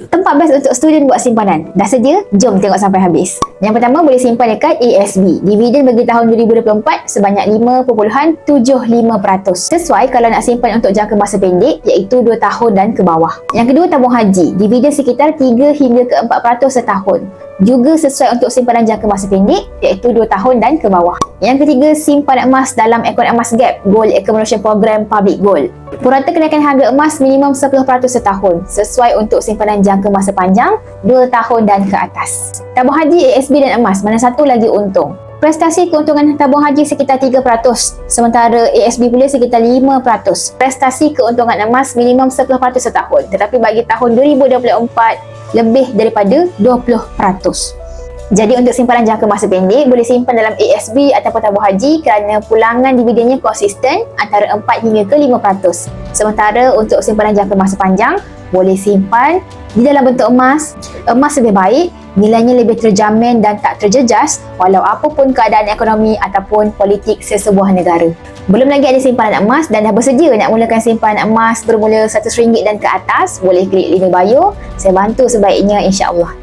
Tempat best untuk student buat simpanan. Dah sedia? Jom tengok sampai habis. Yang pertama, boleh simpan dekat ASB. Dividen bagi tahun 2024 sebanyak 5.75%. Sesuai kalau nak simpan untuk jangka masa pendek, iaitu 2 tahun dan ke bawah. Yang kedua, tabung haji. Dividen sekitar 3 hingga ke 4% setahun. Juga sesuai untuk simpanan jangka masa pendek, iaitu 2 tahun dan ke bawah. Yang ketiga, simpan emas dalam akaun emas GAP, Gold Accumulation Program Public Gold. Purata kenaikan harga emas minimum 10% setahun, sesuai untuk simpanan jangka masa panjang 2 tahun dan ke atas. Tabung haji, ASB dan emas, mana satu lagi untung? Prestasi keuntungan tabung haji sekitar 3%, sementara ASB pula sekitar 5%. Prestasi keuntungan emas minimum 10% setahun, tetapi bagi tahun 2024 lebih daripada 20%. Jadi untuk simpanan jangka masa pendek, boleh simpan dalam ASB ataupun tabung haji kerana pulangan dividennya konsisten antara 4 hingga ke 5%. Sementara untuk simpanan jangka masa panjang, boleh simpan di dalam bentuk emas. Emas lebih baik, nilainya lebih terjamin dan tak terjejas walau apapun keadaan ekonomi ataupun politik sesebuah negara. Belum lagi ada simpanan emas dan dah bersedia nak mulakan simpanan emas bermula RM100 dan ke atas, boleh klik link bio. Saya bantu sebaiknya, insya-Allah.